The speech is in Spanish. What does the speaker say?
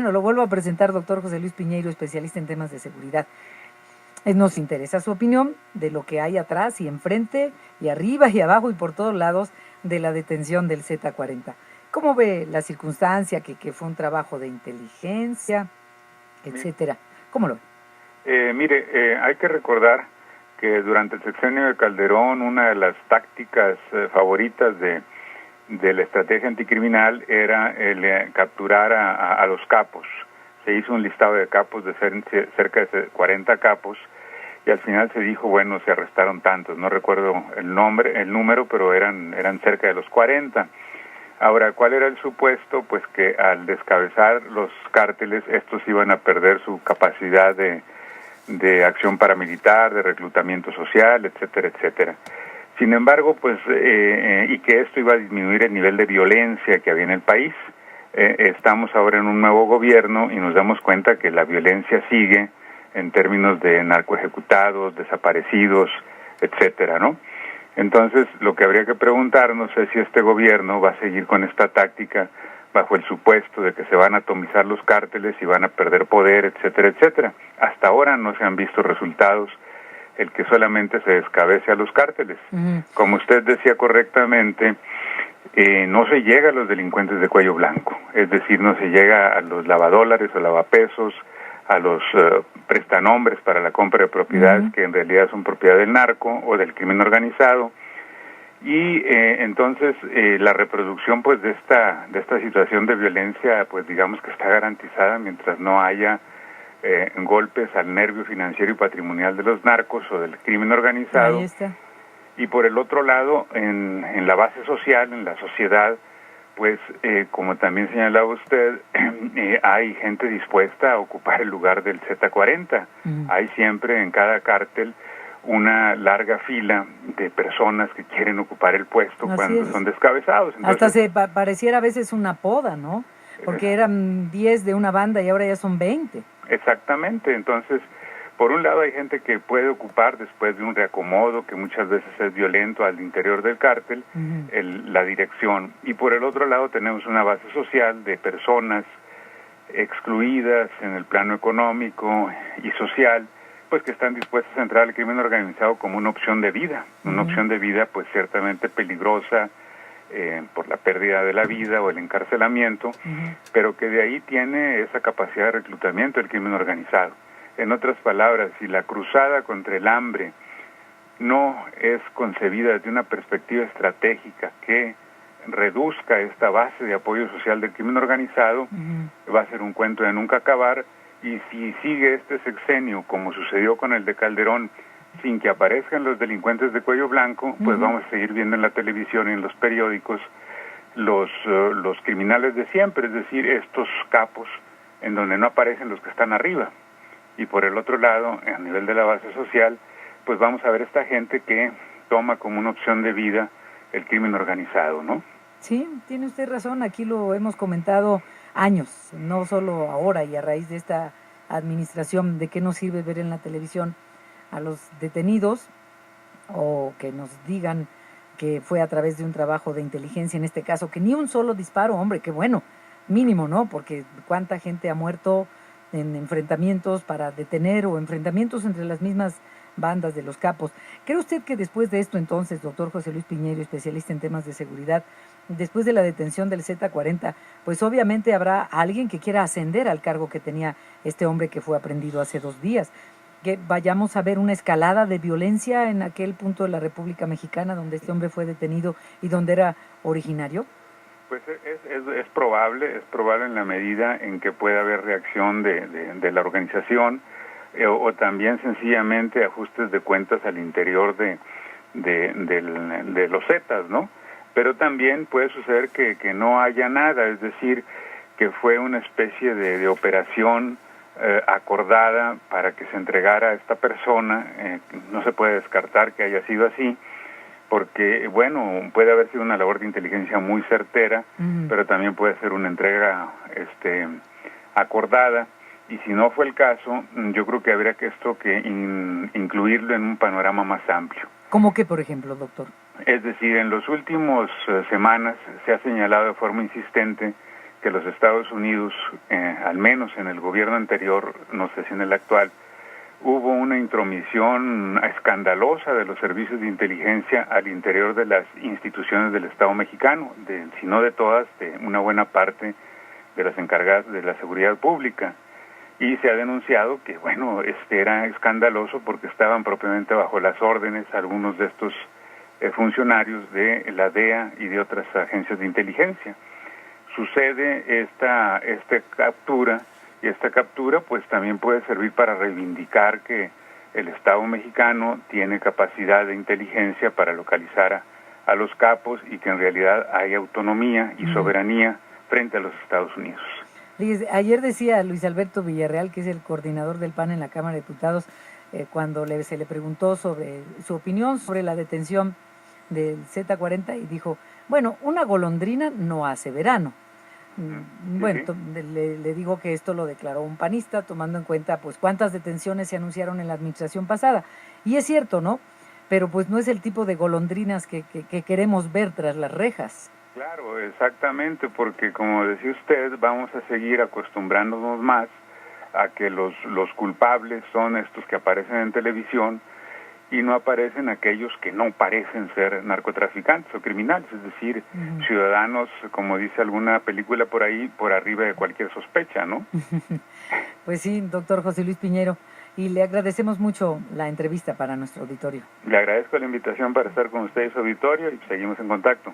Bueno, lo vuelvo a presentar, doctor José Luis Piñeiro, especialista en temas de seguridad. Nos interesa su opinión de lo que hay atrás y enfrente y arriba y abajo y por todos lados de la detención del Z-40. ¿Cómo ve la circunstancia, que fue un trabajo de inteligencia, etcétera? ¿Cómo lo ve? Mire, hay que recordar que durante el sexenio de Calderón una de las tácticas favoritas de la estrategia anticriminal era el capturar a los capos. Se hizo un listado de capos de cerca de 40 capos y al final se dijo, bueno, se arrestaron tantos, no recuerdo el número, pero eran cerca de los 40. Ahora, ¿cuál era el supuesto? Pues que al descabezar los cárteles, estos iban a perder su capacidad de acción paramilitar, de reclutamiento social, etcétera, etcétera. Sin embargo, pues, y que esto iba a disminuir el nivel de violencia que había en el país. Estamos ahora en un nuevo gobierno y nos damos cuenta que la violencia sigue en términos de narcoejecutados, desaparecidos, etcétera, ¿no? Entonces, lo que habría que preguntarnos es si este gobierno va a seguir con esta táctica bajo el supuesto de que se van a atomizar los cárteles y van a perder poder, etcétera, etcétera. Hasta ahora no se han visto resultados el que solamente se descabece a los cárteles. Como usted decía correctamente, no se llega a los delincuentes de cuello blanco, es decir, no se llega a los lavadólares o lavapesos, a los prestanombres para la compra de propiedades que en realidad son propiedad del narco o del crimen organizado. Y entonces la reproducción pues de esta situación de violencia pues digamos que está garantizada mientras no haya golpes al nervio financiero y patrimonial de los narcos o del crimen organizado. Ahí está. Y por el otro lado, en la base social, en la sociedad, pues como también señalaba usted, hay gente dispuesta a ocupar el lugar del Z-40. Hay siempre en cada cártel una larga fila de personas que quieren ocupar el puesto cuando son descabezados. Entonces, hasta se pareciera a veces una poda, ¿no? Porque eran 10 de una banda y ahora ya son 20. Exactamente, entonces, por un lado hay gente que puede ocupar después de un reacomodo, que muchas veces es violento al interior del cártel, la dirección. Y por el otro lado tenemos una base social de personas excluidas en el plano económico y social, pues que están dispuestas a entrar al crimen organizado como una opción de vida, una opción de vida pues ciertamente peligrosa por la pérdida de la vida o el encarcelamiento, pero que de ahí tiene esa capacidad de reclutamiento del crimen organizado. En otras palabras, si la cruzada contra el hambre no es concebida desde una perspectiva estratégica que reduzca esta base de apoyo social del crimen organizado, va a ser un cuento de nunca acabar. Y si sigue este sexenio, como sucedió con el de Calderón, sin que aparezcan los delincuentes de cuello blanco, pues vamos a seguir viendo en la televisión y en los periódicos los criminales de siempre, es decir, estos capos en donde no aparecen los que están arriba. Y por el otro lado, a nivel de la base social, pues vamos a ver esta gente que toma como una opción de vida el crimen organizado, ¿no? Sí, tiene usted razón, aquí lo hemos comentado años, no solo ahora y a raíz de esta administración, de qué nos sirve ver en la televisión a los detenidos o que nos digan que fue a través de un trabajo de inteligencia, en este caso, que ni un solo disparo, hombre, qué bueno, mínimo, ¿no? Porque cuánta gente ha muerto en enfrentamientos para detener o enfrentamientos entre las mismas bandas de los capos. ¿Cree usted que después de esto entonces, doctor José Luis Piñeiro, especialista en temas de seguridad, después de la detención del Z-40, pues obviamente habrá alguien que quiera ascender al cargo que tenía este hombre que fue aprehendido hace 2 días? ¿Que vayamos a ver una escalada de violencia en aquel punto de la República Mexicana donde este hombre fue detenido y donde era originario? Pues es probable en la medida en que pueda haber reacción de la organización o también sencillamente ajustes de cuentas al interior de los Zetas, ¿no? Pero también puede suceder que no haya nada, es decir, que fue una especie de operación acordada para que se entregara a esta persona. No se puede descartar que haya sido así, porque, bueno, puede haber sido una labor de inteligencia muy certera, pero también puede ser una entrega acordada, y si no fue el caso, yo creo que habría que incluirlo en un panorama más amplio. ¿Cómo qué, por ejemplo, doctor? Es decir, en los últimos semanas se ha señalado de forma insistente que los Estados Unidos, al menos en el gobierno anterior, no sé si en el actual, hubo una intromisión escandalosa de los servicios de inteligencia al interior de las instituciones del Estado mexicano, si no de todas, de una buena parte de las encargadas de la seguridad pública. Y se ha denunciado que, bueno, era escandaloso porque estaban propiamente bajo las órdenes algunos de estos funcionarios de la DEA y de otras agencias de inteligencia. Sucede esta captura, y esta captura pues también puede servir para reivindicar que el Estado mexicano tiene capacidad de inteligencia para localizar a los capos y que en realidad hay autonomía y soberanía frente a los Estados Unidos. Ayer decía Luis Alberto Villarreal, que es el coordinador del PAN en la Cámara de Diputados, cuando se le preguntó sobre su opinión sobre la detención del Z-40, y dijo, bueno, una golondrina no hace verano. Bueno, le digo que esto lo declaró un panista, tomando en cuenta pues cuántas detenciones se anunciaron en la administración pasada. Y es cierto, ¿no? Pero pues no es el tipo de golondrinas que queremos ver tras las rejas. Claro, exactamente, porque como decía usted, vamos a seguir acostumbrándonos más a que los culpables son estos que aparecen en televisión y no aparecen aquellos que no parecen ser narcotraficantes o criminales, es decir, ciudadanos, como dice alguna película por ahí, por arriba de cualquier sospecha, ¿no? Pues sí, doctor José Luis Piñero, y le agradecemos mucho la entrevista para nuestro auditorio. Le agradezco la invitación para estar con usted y su auditorio y seguimos en contacto.